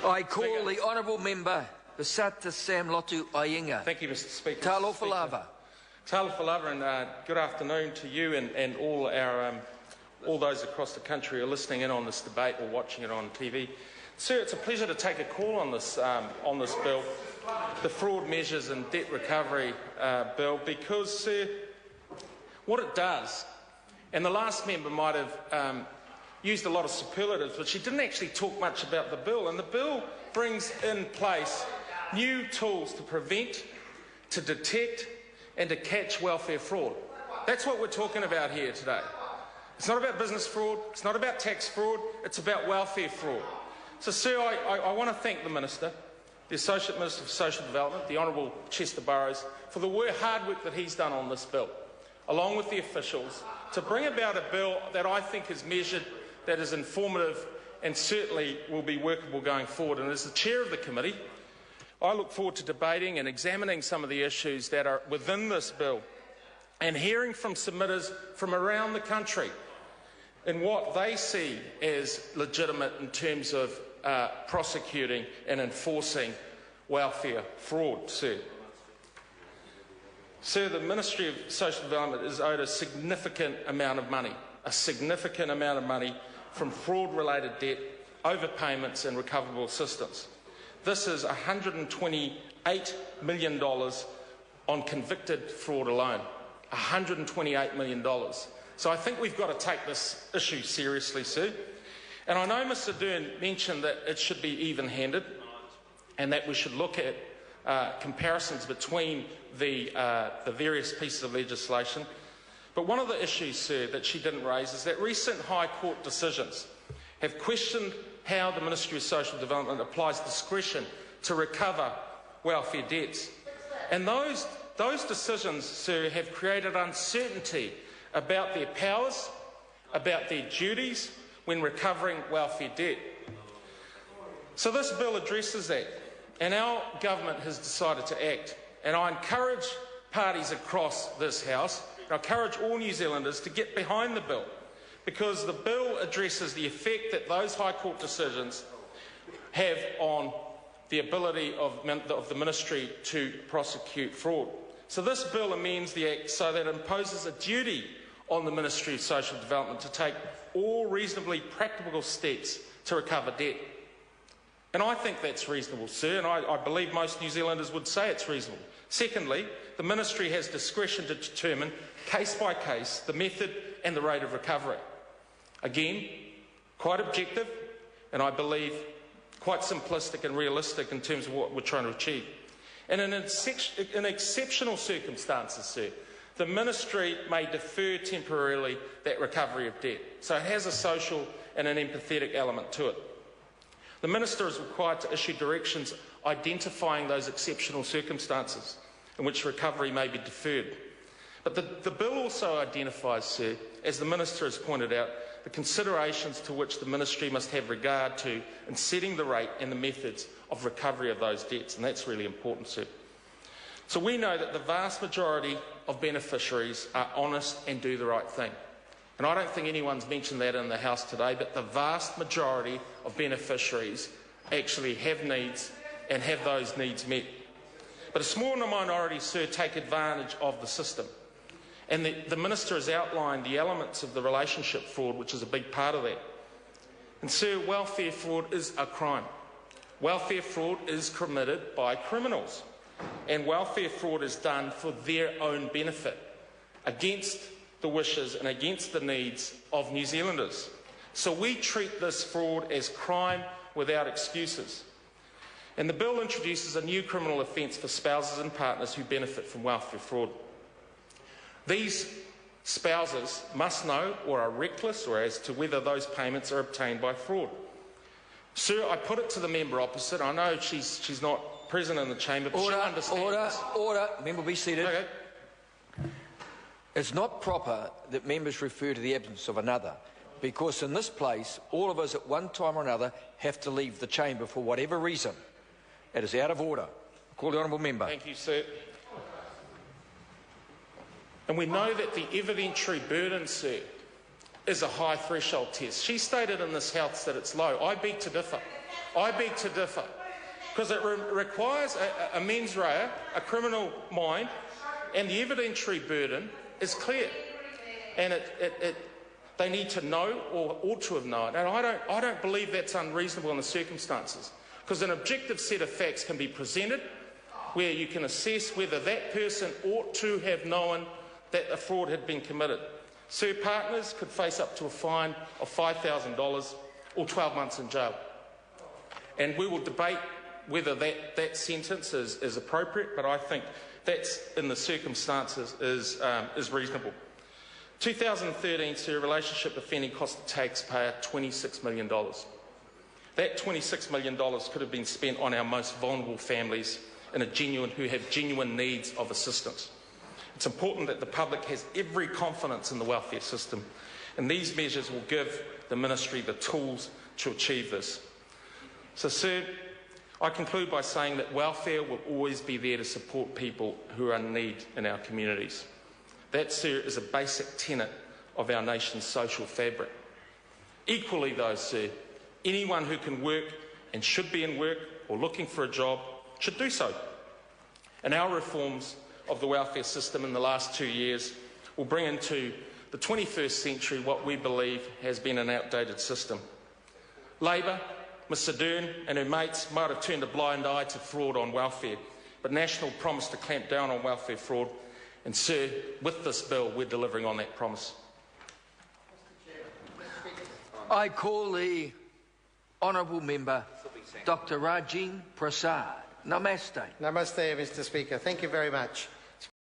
I call the honourable member Besata Sam Lotu-Iiga. Thank you, Mr. Speaker. Talofa lava. Talofa lava, and good afternoon to you and all those across the country who are listening in on this debate or watching it on TV. Sir, it's a pleasure to take a call on this bill, the Fraud Measures and Debt Recovery Bill, because, sir, what it does, and the last member might have used a lot of superlatives, but she didn't actually talk much about the bill, and the bill brings in place new tools to prevent, to detect and to catch welfare fraud. That's what we're talking about here today. It's not about business fraud, it's not about tax fraud, it's about welfare fraud. So, sir, I want to thank the Minister, the Associate Minister for Social Development, the Honourable Chester Burrows, for the hard work that he's done on this bill, along with the officials, to bring about a bill that I think is measured, that is informative and certainly will be workable going forward. And as the chair of the committee, I look forward to debating and examining some of the issues that are within this bill and hearing from submitters from around the country in what they see as legitimate in terms of prosecuting and enforcing welfare fraud, sir. Sir, the Ministry of Social Development is owed a significant amount of money from fraud-related debt, overpayments and recoverable assistance. This is $128 million on convicted fraud alone. $128 million. So I think we've got to take this issue seriously, sir. And I know Mr Dern mentioned that it should be even-handed and that we should look at comparisons between the various pieces of legislation. But one of the issues, sir, that she didn't raise is that recent High Court decisions have questioned how the Ministry of Social Development applies discretion to recover welfare debts. And those decisions, sir, have created uncertainty about their powers, about their duties when recovering welfare debt. So this bill addresses that, and our government has decided to act. And I encourage parties across this House, and I encourage all New Zealanders to get behind the bill, because the bill addresses the effect that those High Court decisions have on the ability of the Ministry to prosecute fraud. So this bill amends the Act so that it imposes a duty on the Ministry of Social Development to take all reasonably practicable steps to recover debt. And I think that's reasonable, sir, and I believe most New Zealanders would say it's reasonable. Secondly, the Ministry has discretion to determine, case by case, the method and the rate of recovery. Again, quite objective, and I believe quite simplistic and realistic in terms of what we're trying to achieve. And in exceptional circumstances, sir, the Ministry may defer temporarily that recovery of debt. So it has a social and an empathetic element to it. The Minister is required to issue directions identifying those exceptional circumstances in which recovery may be deferred. But the bill also identifies, sir, as the Minister has pointed out, the considerations to which the Ministry must have regard to in setting the rate and the methods of recovery of those debts, and that's really important, sir. So we know that the vast majority of beneficiaries are honest and do the right thing. And I don't think anyone's mentioned that in the House today, but the vast majority of beneficiaries actually have needs and have those needs met. But a small minority, sir, take advantage of the system. And the Minister has outlined the elements of the relationship fraud, which is a big part of that. And, sir, welfare fraud is a crime. Welfare fraud is committed by criminals. And welfare fraud is done for their own benefit, against the wishes and against the needs of New Zealanders. So we treat this fraud as crime without excuses. And the bill introduces a new criminal offence for spouses and partners who benefit from welfare fraud. These spouses must know or are reckless or as to whether those payments are obtained by fraud. Sir, I put it to the member opposite. I know she's not present in the chamber, but she'll understand. Order. Member, be seated. Okay. It's not proper that members refer to the absence of another, because in this place, all of us at one time or another have to leave the chamber for whatever reason. It is out of order. Call the honourable member. Thank you, sir. And we know that the evidentiary burden, sir, is a high threshold test. She stated in this House that it's low. I beg to differ. I beg to differ, because it requires a mens rea, a criminal mind, and the evidentiary burden is clear. And they need to know or ought to have known. And I don't believe that's unreasonable in the circumstances, because an objective set of facts can be presented where you can assess whether that person ought to have known that a fraud had been committed. Sir, partners could face up to a fine of $5,000 or 12 months in jail. And we will debate whether that sentence is appropriate, but I think that's, in the circumstances, is reasonable. 2013, sir, relationship offending cost the taxpayer $26 million. That $26 million could have been spent on our most vulnerable families who have genuine needs of assistance. It's important that the public has every confidence in the welfare system, and these measures will give the ministry the tools to achieve this. So, sir, I conclude by saying that welfare will always be there to support people who are in need in our communities. That, sir, is a basic tenet of our nation's social fabric. Equally, though, sir, anyone who can work and should be in work or looking for a job should do so. And our reforms of the welfare system in the last 2 years will bring into the 21st century what we believe has been an outdated system. Labor, Ms Ardern and her mates might have turned a blind eye to fraud on welfare, but National promised to clamp down on welfare fraud, and, sir, with this bill, we're delivering on that promise. I call the Honourable Member Dr. Rajin Prasad. Namaste. Namaste, Mr. Speaker. Thank you very much.